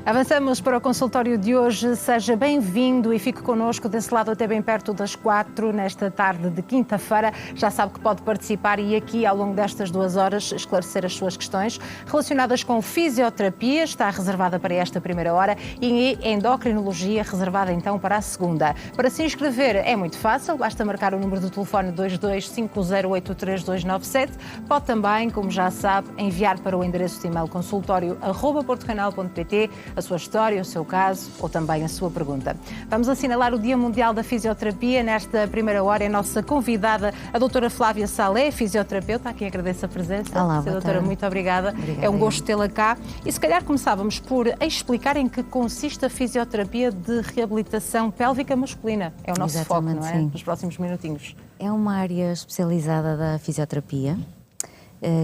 Avançamos para o consultório de hoje. Seja bem-vindo e fique connosco desse lado até bem perto das 4, nesta tarde de quinta-feira. Já sabe que pode participar e aqui, ao longo destas 2 horas, esclarecer as suas questões relacionadas com fisioterapia. Está reservada para esta primeira hora e endocrinologia reservada então para a segunda. Para se inscrever é muito fácil, basta marcar o número de telefone 2250832997. Pode também, como já sabe, enviar para o endereço de e-mail consultório@portocanal.pt a sua história, o seu caso ou também a sua pergunta. Vamos assinalar o Dia Mundial da Fisioterapia. Nesta primeira hora é a nossa convidada, a doutora Flávia Salé, fisioterapeuta, a quem agradeço a presença. Olá, doutora, muito obrigada. É um gosto tê-la cá. E se calhar começávamos por explicar em que consiste a fisioterapia de reabilitação pélvica masculina. É o nosso Exatamente, foco, não é? sim. Nos próximos minutinhos. É uma área especializada da fisioterapia,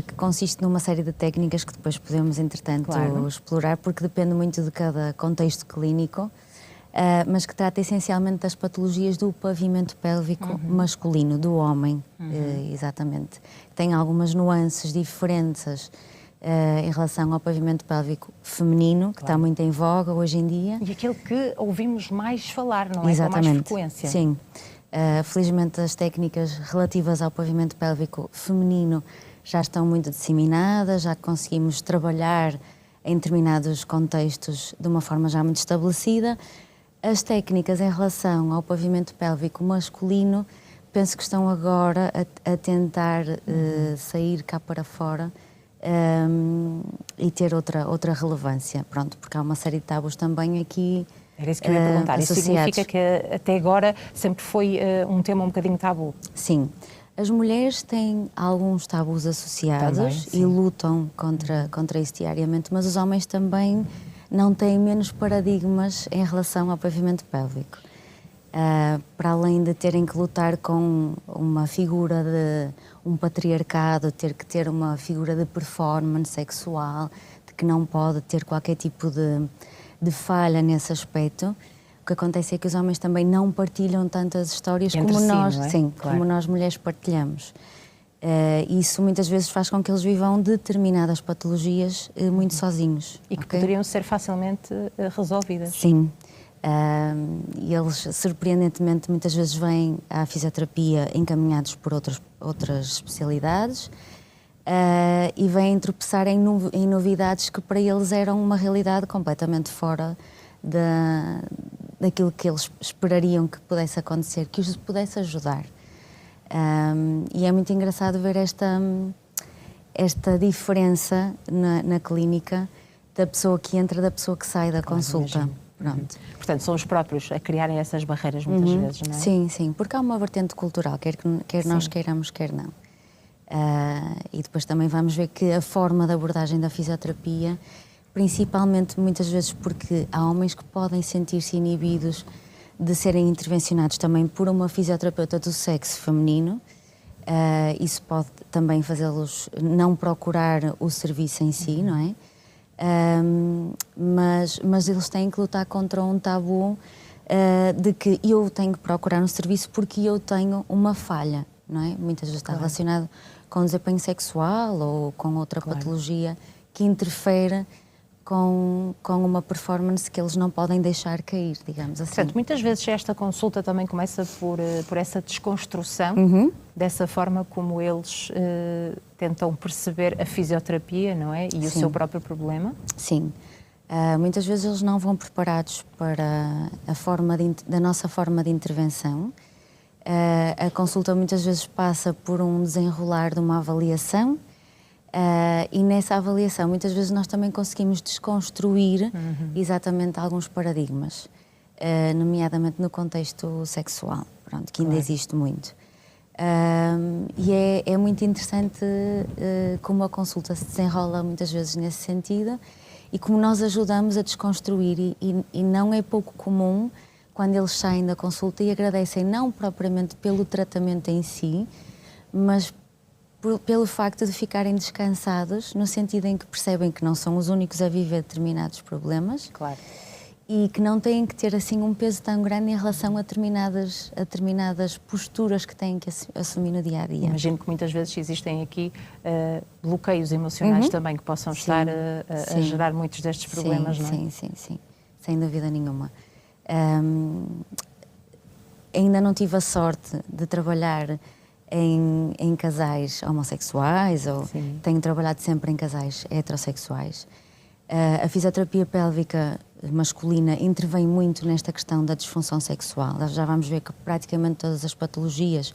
que consiste numa série de técnicas que depois podemos, entretanto, explorar, porque depende muito de cada contexto clínico, mas que trata essencialmente das patologias do pavimento pélvico masculino, do homem, exatamente. Tem algumas nuances diferentes em relação ao pavimento pélvico feminino, que está muito em voga hoje em dia. E aquele que ouvimos mais falar, não é? Exatamente. Com mais frequência. Sim. Felizmente as técnicas relativas ao pavimento pélvico feminino já estão muito disseminadas, já conseguimos trabalhar em determinados contextos de uma forma já muito estabelecida. As técnicas em relação ao pavimento pélvico masculino, penso que estão agora a tentar sair cá para fora e ter outra relevância, pronto, porque há uma série de tabus também aqui. Era isso que eu ia perguntar. Isso associados. significa que até agora sempre foi um tema um bocadinho tabu? Sim. As mulheres têm alguns tabus associados também, e lutam contra isso diariamente, mas os homens também não têm menos paradigmas em relação ao pavimento pélvico. Para além de terem que lutar com uma figura de um patriarcado, ter que ter uma figura de performance sexual, de que não pode ter qualquer tipo de falha nesse aspecto. O que acontece é que os homens também não partilham tantas histórias como nós, não é? sim, Claro. como nós mulheres partilhamos. Isso muitas vezes faz com que eles vivam determinadas patologias muito sozinhos. E que poderiam ser facilmente resolvidas. Sim. E eles, surpreendentemente, muitas vezes vêm à fisioterapia encaminhados por outras especialidades e vêm tropeçar em novidades que para eles eram uma realidade completamente fora daquilo que eles esperariam que pudesse acontecer, que os pudesse ajudar. E é muito engraçado ver esta diferença na clínica da pessoa que entra, da pessoa que sai da consulta. Pronto. Portanto, são os próprios a criarem essas barreiras muitas vezes, não é? Sim, sim, porque há uma vertente cultural, quer nós queiramos, quer não. E depois também vamos ver que a forma de abordagem da fisioterapia, principalmente muitas vezes porque há homens que podem sentir-se inibidos de serem intervencionados também por uma fisioterapeuta do sexo feminino, isso pode também fazê-los não procurar o serviço em si, não é? Mas eles têm que lutar contra um tabu de que eu tenho que procurar um serviço porque eu tenho uma falha, não é? Muitas vezes está relacionado com desempenho sexual ou com outra patologia que interfere com uma performance que eles não podem deixar cair, digamos assim. Portanto, muitas vezes esta consulta também começa por essa desconstrução dessa forma como eles tentam perceber a fisioterapia, não é? E o seu próprio problema. Sim. Muitas vezes eles não vão preparados para da nossa forma de intervenção. A consulta muitas vezes passa por um desenrolar de uma avaliação e nessa avaliação muitas vezes nós também conseguimos desconstruir exatamente alguns paradigmas, nomeadamente no contexto sexual, pronto, que ainda existe muito. E é muito interessante como a consulta se desenrola muitas vezes nesse sentido e como nós ajudamos a desconstruir e não é pouco comum quando eles saem da consulta e agradecem não propriamente pelo tratamento em si, mas pelo facto de ficarem descansados, no sentido em que percebem que não são os únicos a viver determinados problemas. Claro. e que não têm que ter assim um peso tão grande em relação a determinadas posturas que têm que assumir no dia a dia. Imagino que muitas vezes existem aqui bloqueios emocionais também que possam estar a gerar muitos destes problemas, não é? Sim, sem dúvida nenhuma. Ainda não tive a sorte de trabalhar em casais homossexuais, ou tenho trabalhado sempre em casais heterossexuais. A fisioterapia pélvica masculina intervém muito nesta questão da disfunção sexual. Já vamos ver que praticamente todas as patologias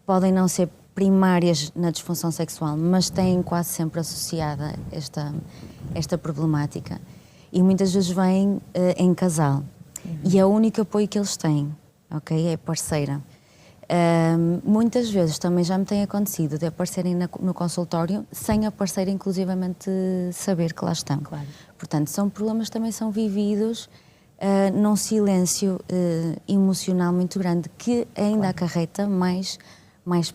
podem não ser primárias na disfunção sexual, mas têm quase sempre associada esta problemática. E muitas vezes vêm em casal. E é o único apoio que eles têm, ok? É parceira. Muitas vezes também já me tem acontecido de aparecerem no consultório sem a parceira inclusivamente saber que lá estão. Claro. Portanto, são problemas que também são vividos num silêncio emocional muito grande, que ainda acarreta mais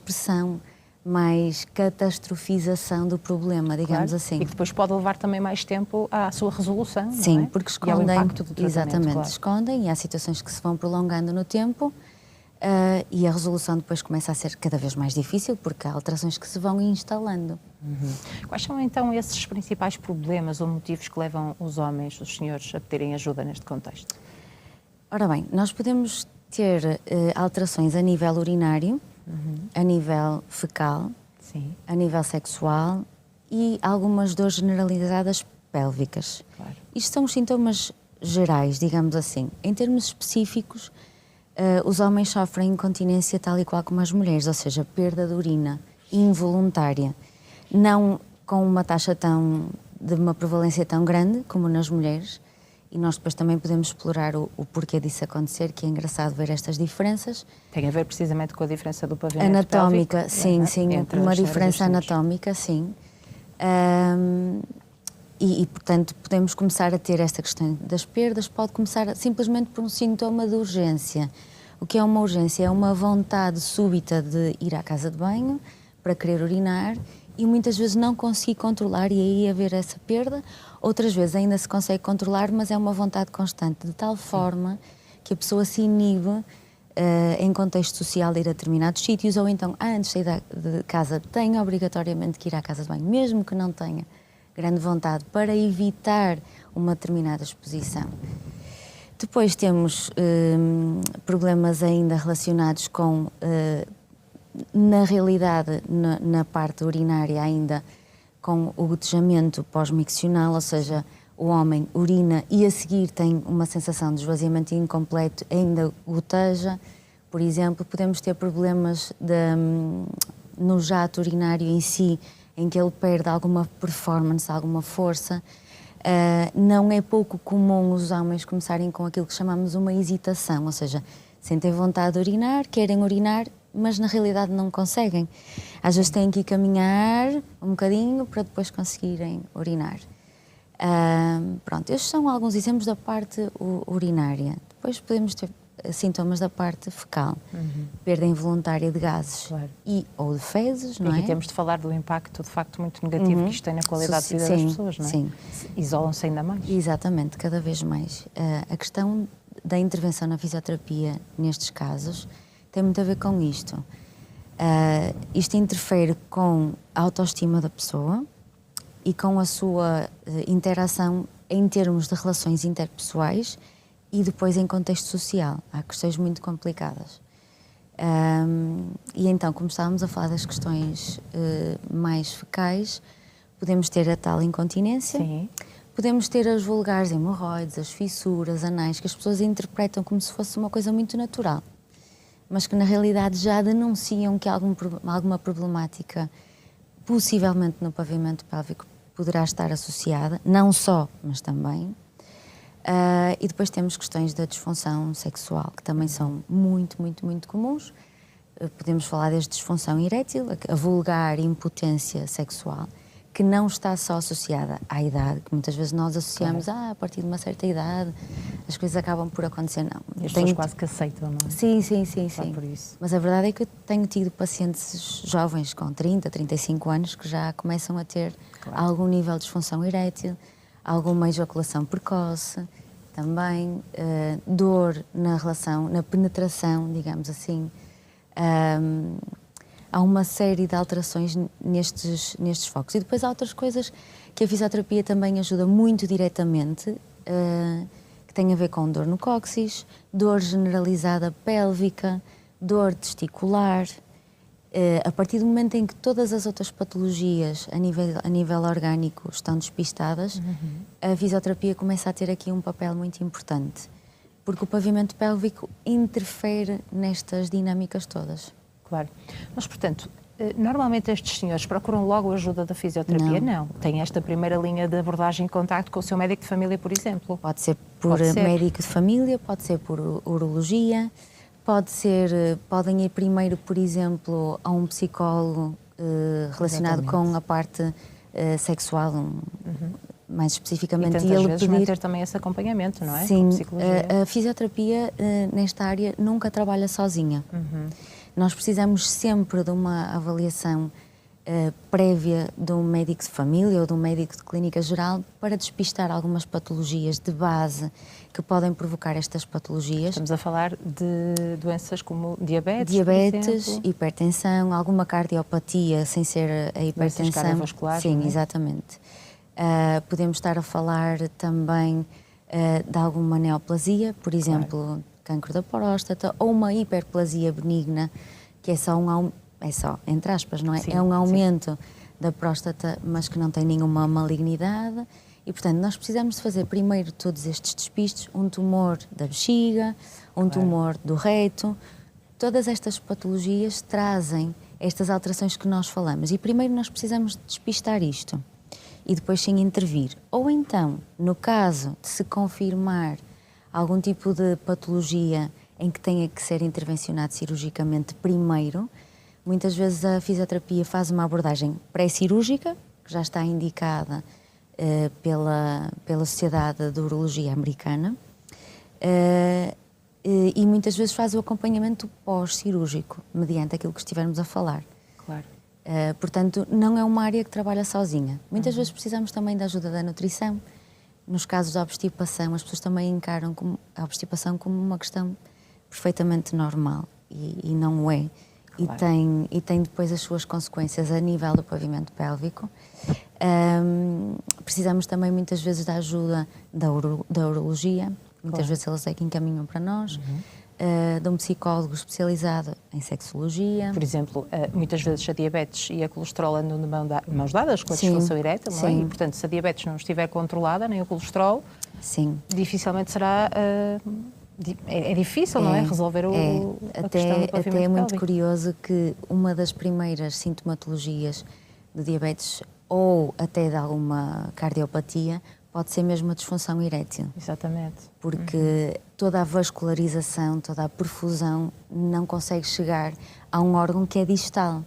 pressão, mais catastrofização do problema, digamos assim. E que depois pode levar também mais tempo à sua resolução, Sim, não é? porque escondem, e ao impacto do tratamento, exatamente, claro. escondem, e há situações que se vão prolongando no tempo. E a resolução depois começa a ser cada vez mais difícil, porque há alterações que se vão instalando. Quais são então esses principais problemas ou motivos que levam os homens, os senhores, a pedirem ajuda neste contexto? Ora bem, nós podemos ter alterações a nível urinário, a nível fecal, a nível sexual e algumas dores generalizadas pélvicas. Claro. Isto são os sintomas gerais, digamos assim. Em termos específicos, os homens sofrem incontinência tal e qual como as mulheres, ou seja, perda de urina involuntária, não com uma taxa de uma prevalência tão grande como nas mulheres, e nós depois também podemos explorar o porquê disso acontecer, que é engraçado ver estas diferenças. Tem a ver precisamente com a diferença do pavimento anatómica, pélvico, sim, uma diferença anatómica, sim. E, portanto, podemos começar a ter esta questão das perdas, pode começar simplesmente por um sintoma de urgência. O que é uma urgência? É uma vontade súbita de ir à casa de banho para querer urinar e muitas vezes não conseguir controlar e aí haver essa perda. Outras vezes ainda se consegue controlar, mas é uma vontade constante, de tal forma que a pessoa se inibe em contexto social de ir a determinados sítios, ou então, antes de sair de casa, tem obrigatoriamente que ir à casa de banho, mesmo que não tenha grande vontade, para evitar uma determinada exposição. Depois temos problemas ainda relacionados com, na realidade, na parte urinária ainda, com o gotejamento pós-miccional, ou seja, o homem urina e a seguir tem uma sensação de esvaziamento incompleto, ainda goteja. Por exemplo, podemos ter problemas no jato urinário em si, em que ele perde alguma performance, alguma força. Não é pouco comum os homens começarem com aquilo que chamamos uma hesitação, ou seja, sentem vontade de urinar, querem urinar, mas na realidade não conseguem. Às vezes têm que ir caminhar um bocadinho para depois conseguirem urinar. Pronto, estes são alguns exemplos da parte urinária. Depois podemos ter sintomas da parte fecal, perda involuntária de gases ou de fezes, não é? E aqui temos de falar do impacto, de facto, muito negativo que isto tem na qualidade de vida das pessoas, não é? Sim. Isolam-se ainda mais. Exatamente, cada vez mais. A questão da intervenção na fisioterapia, nestes casos, tem muito a ver com isto. Isto interfere com a autoestima da pessoa e com a sua interação em termos de relações interpessoais e depois em contexto social. Há questões muito complicadas. E então, como estávamos a falar das questões mais fecais, podemos ter a tal incontinência, podemos ter as vulgares hemorroides, as fissuras anais, que as pessoas interpretam como se fosse uma coisa muito natural, mas que na realidade já denunciam que alguma problemática, possivelmente no pavimento pélvico, poderá estar associada, não só, mas também. E depois temos questões da disfunção sexual, que também são muito, muito, muito comuns. Podemos falar desde disfunção erétil, a vulgar impotência sexual, que não está só associada à idade, que muitas vezes nós associamos a partir de uma certa idade, as coisas acabam por acontecer, não. E as pessoas quase que aceitam, não é? Sim. Por isso. Mas a verdade é que eu tenho tido pacientes jovens com 30, 35 anos que já começam a ter algum nível de disfunção erétil, alguma ejaculação precoce, também, dor na relação, na penetração, digamos assim. Há uma série de alterações nestes focos. E depois há outras coisas que a fisioterapia também ajuda muito diretamente, que têm a ver com dor no cóccix, dor generalizada pélvica, dor testicular. A partir do momento em que todas as outras patologias a nível orgânico estão despistadas, a fisioterapia começa a ter aqui um papel muito importante, porque o pavimento pélvico interfere nestas dinâmicas todas. Claro. Mas, portanto, normalmente estes senhores procuram logo a ajuda da fisioterapia? Não. Tem esta primeira linha de abordagem em contacto com o seu médico de família, por exemplo? Pode ser por médico de família, pode ser por urologia, podem ir primeiro, por exemplo, a um psicólogo relacionado com a parte sexual, mais especificamente. E tantas vezes manter também esse acompanhamento, não é? Sim, a fisioterapia nesta área nunca trabalha sozinha. Nós precisamos sempre de uma avaliação prévia de um médico de família ou de um médico de clínica geral para despistar algumas patologias de base que podem provocar estas patologias. Estamos a falar de doenças como diabetes, Diabetes, hipertensão, alguma cardiopatia sem ser a hipertensão. Doenças cardiovasculares. Sim, exatamente. Podemos estar a falar também de alguma neoplasia, por exemplo, cancro da próstata, ou uma hiperplasia benigna, que é só entre aspas, não é? Sim, é um aumento da próstata, mas que não tem nenhuma malignidade. E, portanto, nós precisamos de fazer primeiro todos estes despistes, um tumor da bexiga, um tumor do reto. Todas estas patologias trazem estas alterações que nós falamos. E primeiro nós precisamos despistar isto e depois sim intervir. Ou então, no caso de se confirmar algum tipo de patologia em que tenha que ser intervencionado cirurgicamente primeiro, muitas vezes a fisioterapia faz uma abordagem pré-cirúrgica, que já está indicada pela Sociedade de Urologia Americana, e muitas vezes faz o acompanhamento pós-cirúrgico, mediante aquilo que estivermos a falar. Claro. Portanto, não é uma área que trabalha sozinha. Muitas vezes precisamos também da ajuda da nutrição. Nos casos de obstipação, as pessoas também encaram a obstipação como uma questão perfeitamente normal, e não o é. Claro. E tem depois as suas consequências a nível do pavimento pélvico. Precisamos também muitas vezes da ajuda da urologia, muitas vezes eles é que encaminham para nós, de um psicólogo especializado em sexologia. Por exemplo, muitas vezes a diabetes e a colesterol andam de mãos dadas com a disfunção erétil, não é? E, portanto, se a diabetes não estiver controlada, nem o colesterol, dificilmente será... É difícil, não é? Resolver a questão do pavimento Até é muito pélvico. curioso que uma das primeiras sintomatologias de diabetes ou até de alguma cardiopatia pode ser mesmo a disfunção erétil. Exatamente. Porque toda a vascularização, toda a perfusão não consegue chegar a um órgão que é distal.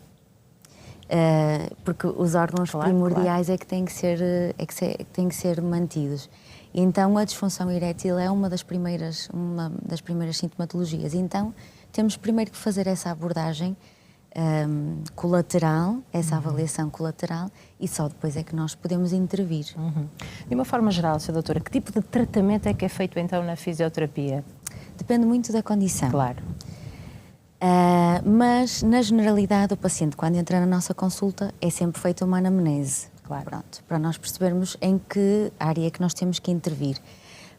Porque os órgãos primordiais é que têm que ser mantidos. E então a disfunção erétil é uma das primeiras sintomatologias. Então temos primeiro que fazer essa abordagem colateral, essa avaliação colateral, e só depois é que nós podemos intervir. De uma forma geral, Sra. Doutora, que tipo de tratamento é que é feito então na fisioterapia? Depende muito da condição. Claro. Mas na generalidade o paciente, quando entra na nossa consulta, é sempre feita uma anamnese. Claro. Pronto, para nós percebermos em que área é que nós temos que intervir.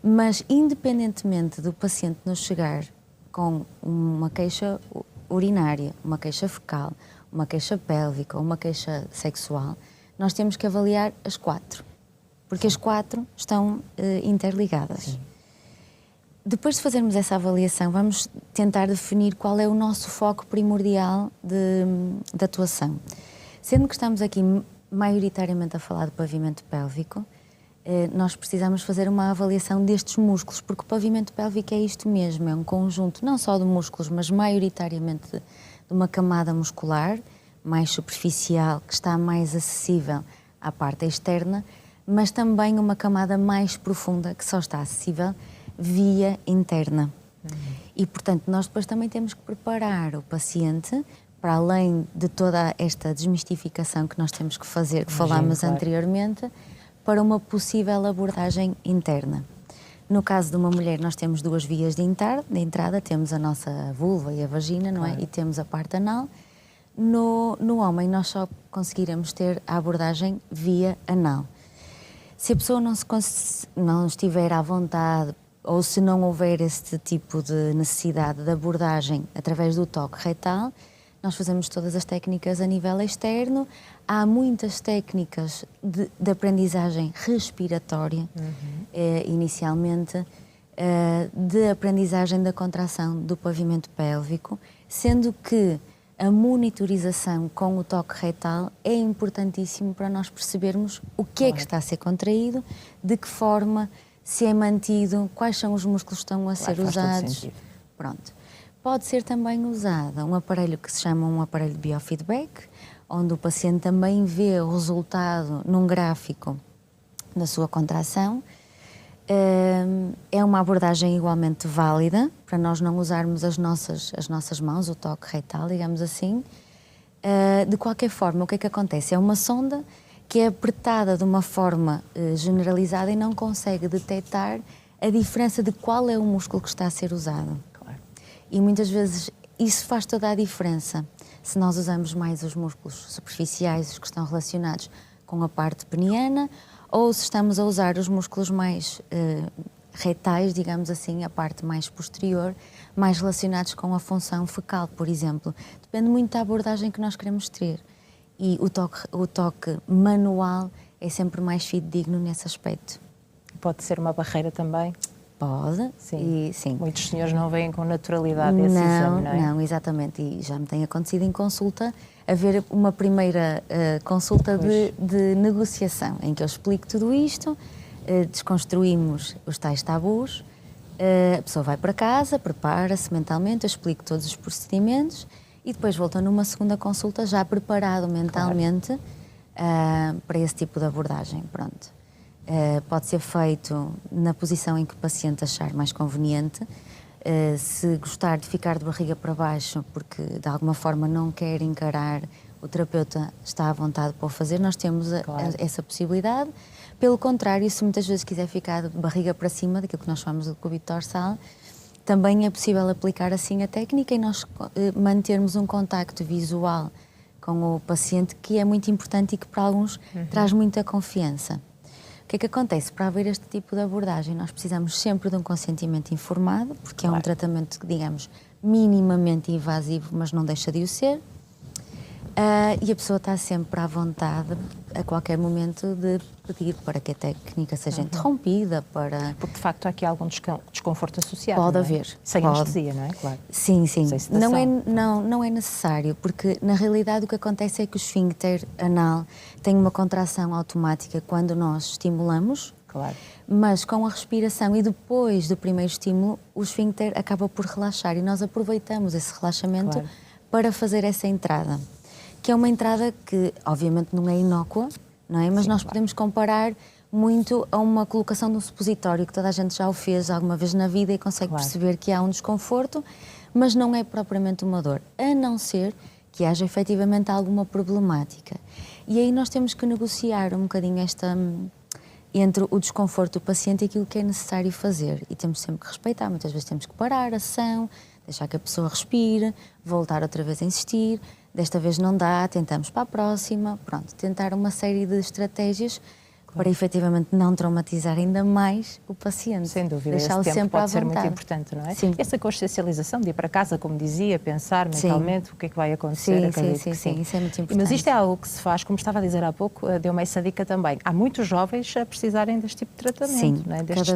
Mas, independentemente do paciente nos chegar com uma queixa urinária, uma queixa fecal, uma queixa pélvica ou uma queixa sexual, nós temos que avaliar as 4, porque as 4 estão interligadas. Sim. Depois de fazermos essa avaliação, vamos tentar definir qual é o nosso foco primordial de atuação. Sendo que estamos aqui maioritariamente a falar do pavimento pélvico, nós precisamos fazer uma avaliação destes músculos, porque o pavimento pélvico é isto mesmo, é um conjunto não só de músculos, mas maioritariamente de uma camada muscular mais superficial, que está mais acessível à parte externa, mas também uma camada mais profunda, que só está acessível via interna. E, portanto, nós depois também temos que preparar o paciente, para além de toda esta desmistificação que nós temos que fazer, que falámos anteriormente, para uma possível abordagem interna. No caso de uma mulher, nós temos duas vias de entrada, temos a nossa vulva e a vagina, não é? E temos a parte anal. No homem, nós só conseguiremos ter a abordagem via anal. Se a pessoa não estiver à vontade ou se não houver este tipo de necessidade de abordagem através do toque retal, nós fazemos todas as técnicas a nível externo. Há muitas técnicas de aprendizagem respiratória, inicialmente, de aprendizagem da contração do pavimento pélvico, sendo que a monitorização com o toque retal é importantíssimo para nós percebermos o que é que está a ser contraído, de que forma, se é mantido, quais são os músculos que estão a ser usados. Pronto. Pode ser também usado um aparelho que se chama um aparelho de biofeedback, onde o paciente também vê o resultado num gráfico da sua contração. É uma abordagem igualmente válida, para nós não usarmos as nossas mãos, o toque retal, digamos assim. De qualquer forma, o que é que acontece? É uma sonda que é apertada de uma forma generalizada e não consegue detectar a diferença de qual é o músculo que está a ser usado. Claro. E muitas vezes isso faz toda a diferença. Se nós usamos mais os músculos superficiais, os que estão relacionados com a parte peniana, ou se estamos a usar os músculos mais retais, digamos assim, a parte mais posterior, mais relacionados com a função fecal, por exemplo. Depende muito da abordagem que nós queremos ter. E o toque manual é sempre mais fidedigno nesse aspecto. Pode ser uma barreira também? Pode, sim. Sim. Muitos senhores não veem com naturalidade esse exame, não é? Não, exatamente. E já me tem acontecido em consulta haver uma primeira consulta de negociação, em que eu explico tudo isto, desconstruímos os tais tabus, a pessoa vai para casa, prepara-se mentalmente, eu explico todos os procedimentos e depois volta numa segunda consulta já preparado mentalmente para esse tipo de abordagem. Pronto. Pode ser feito na posição em que o paciente achar mais conveniente. Se gostar de ficar de barriga para baixo porque de alguma forma não quer encarar, o terapeuta está à vontade para o fazer, nós temos essa possibilidade. Pelo contrário, se muitas vezes quiser ficar de barriga para cima, daquilo que nós chamamos de cúbito dorsal, também é possível aplicar assim a técnica e nós mantermos um contacto visual com o paciente, que é muito importante e que para alguns traz muita confiança. O que é que acontece? Para haver este tipo de abordagem, nós precisamos sempre de um consentimento informado, porque é um tratamento, digamos, minimamente invasivo, mas não deixa de o ser. E a pessoa está sempre à vontade, a qualquer momento, de pedir para que a técnica seja interrompida, para... Porque, de facto, há aqui algum desconforto associado, Pode não é? haver. Sem anestesia, não é? Claro. Sim. Sem Não é necessário, porque, na realidade, o que acontece é que o esfíncter anal tem uma contração automática quando nós estimulamos, claro, mas com a respiração e depois do primeiro estímulo, o esfíncter acaba por relaxar e nós aproveitamos esse relaxamento para fazer essa entrada. Que é uma entrada que, obviamente, não é inócua, não é? Mas nós podemos comparar muito a uma colocação de um supositório, que toda a gente já o fez alguma vez na vida e consegue perceber que há um desconforto, mas não é propriamente uma dor, a não ser que haja efetivamente alguma problemática. E aí nós temos que negociar um bocadinho entre o desconforto do paciente e aquilo que é necessário fazer. E temos sempre que respeitar, muitas vezes temos que parar a sessão, deixar que a pessoa respire, voltar outra vez a insistir. Desta vez não dá, tentamos para a próxima. Pronto, tentar uma série de estratégias para efetivamente não traumatizar ainda mais o paciente. Sem dúvida, deixá-lo esse tempo sempre pode ser muito vontade. importante, não é? Sim. Essa consciencialização de ir para casa, como dizia, pensar mentalmente o que é que vai acontecer. Sim, isso é muito importante. Mas isto é algo que se faz, como estava a dizer há pouco, deu-me essa dica também. Há muitos jovens a precisarem deste tipo de tratamento, não é? Destes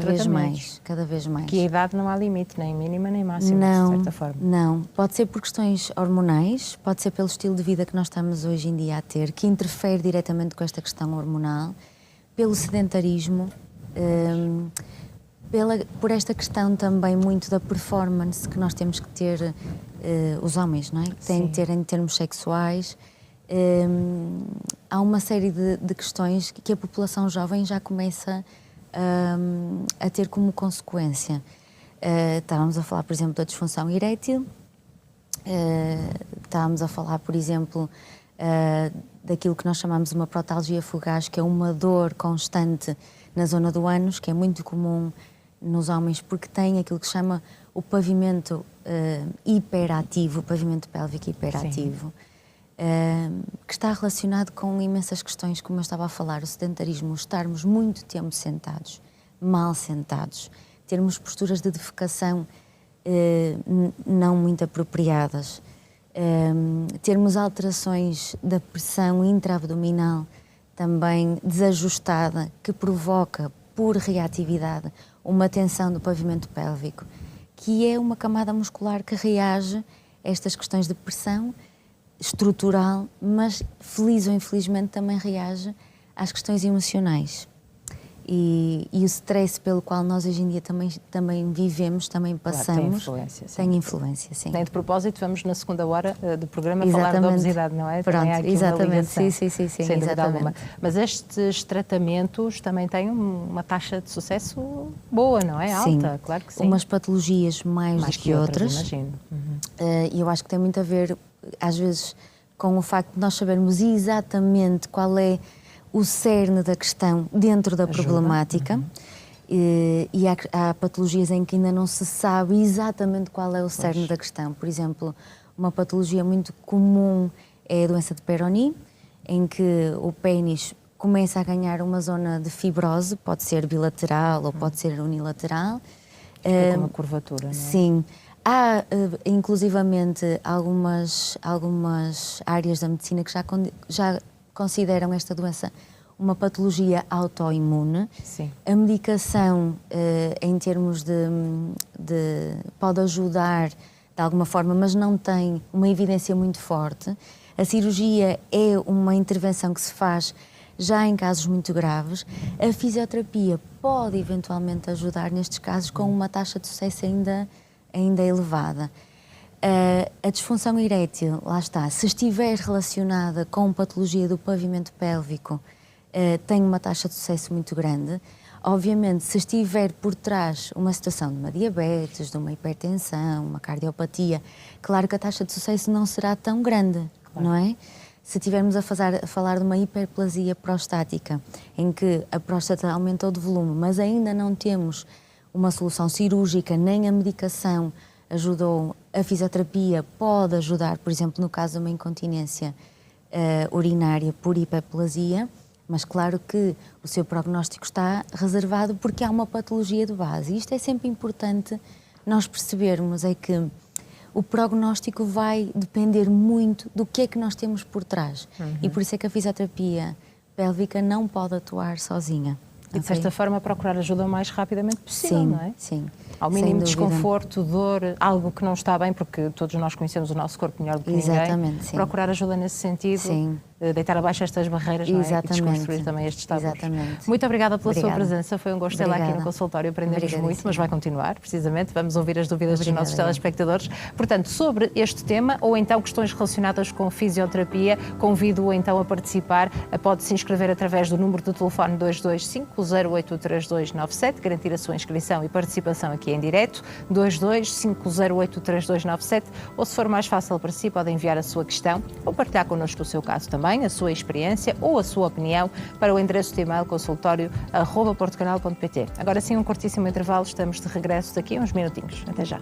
cada vez mais. Que a idade não há limite, nem mínima nem máxima, de certa forma. Não, pode ser por questões hormonais, pode ser pelo estilo de vida que nós estamos hoje em dia a ter, que interfere diretamente com esta questão hormonal, pelo sedentarismo, por esta questão também muito da performance que nós temos que ter, os homens, não é? Que têm de ter em termos sexuais. Há uma série de questões que a população jovem já começa a ter como consequência. Estávamos a falar, por exemplo, da disfunção erétil, estávamos a falar, por exemplo, daquilo que nós chamamos de uma protalgia fugaz, que é uma dor constante na zona do ânus, que é muito comum nos homens porque têm aquilo que se chama o pavimento hiperativo, o pavimento pélvico hiperativo, que está relacionado com imensas questões, como eu estava a falar, o sedentarismo, estarmos muito tempo sentados, mal sentados, termos posturas de defecação não muito apropriadas, termos alterações da pressão intra-abdominal também desajustada, que provoca, por reatividade, uma tensão do pavimento pélvico, que é uma camada muscular que reage a estas questões de pressão estrutural, mas feliz ou infelizmente também reage às questões emocionais. E o stress pelo qual nós hoje em dia também vivemos, também passamos, claro, tem influência, sim. Tem influência, sim. Nem de propósito, vamos na segunda hora do programa falar da obesidade, não é? Pronto, também há aqui exatamente, uma ligação, sim, sem dúvida exatamente. alguma. Mas estes tratamentos também têm uma taxa de sucesso boa, não é? Sim. Alta, claro que sim. Umas patologias mais do que outras. Imagino. E eu acho que tem muito a ver, às vezes, com o facto de nós sabermos exatamente qual é o cerne da questão dentro da problemática. E há patologias em que ainda não se sabe exatamente qual é o cerne da questão. Por exemplo, uma patologia muito comum é a doença de Peyronie, em que o pênis começa a ganhar uma zona de fibrose, pode ser bilateral ou pode ser unilateral. Com uma curvatura, não é? Sim. Há, inclusivamente, algumas áreas da medicina que já consideram esta doença uma patologia autoimune. Sim. A medicação, em termos pode ajudar de alguma forma, mas não tem uma evidência muito forte. A cirurgia é uma intervenção que se faz já em casos muito graves. A fisioterapia pode eventualmente ajudar nestes casos com uma taxa de sucesso ainda elevada. A disfunção erétil, lá está, se estiver relacionada com patologia do pavimento pélvico, tem uma taxa de sucesso muito grande. Obviamente, se estiver por trás uma situação de uma diabetes, de uma hipertensão, uma cardiopatia, claro que a taxa de sucesso não será tão grande, claro. Não é? Se estivermos a falar de uma hiperplasia prostática, em que a próstata aumentou de volume, mas ainda não temos uma solução cirúrgica, nem a medicação ajudou, a fisioterapia pode ajudar, por exemplo, no caso de uma incontinência urinária por hiperplasia, mas claro que o seu prognóstico está reservado porque há uma patologia de base. E isto é sempre importante nós percebermos, é que o prognóstico vai depender muito do que é que nós temos por trás. E por isso é que a fisioterapia pélvica não pode atuar sozinha. E de certa forma procurar ajuda o mais rapidamente possível, sim, não é? Sim. Ao mínimo desconforto, dor, algo que não está bem, porque todos nós conhecemos o nosso corpo melhor do que ninguém. Sim. Procurar ajuda nesse sentido, sim. Deitar abaixo estas barreiras, não é? E desconstruir também estes tabus. Exatamente. Muito obrigada pela sua presença, foi um gosto tê-la aqui no consultório, aprendemos muito, mas vai continuar, precisamente, vamos ouvir as dúvidas dos nossos telespectadores. Portanto, sobre este tema, ou então questões relacionadas com fisioterapia, convido-o então a participar, pode-se inscrever através do número de telefone 225083297, garantir a sua inscrição e participação aqui em direto, 225083297, ou se for mais fácil para si, pode enviar a sua questão ou partilhar connosco o seu caso também, a sua experiência ou a sua opinião para o endereço de e-mail consultório@portocanal.pt. Agora sim, um curtíssimo intervalo, estamos de regresso daqui a uns minutinhos. Até já.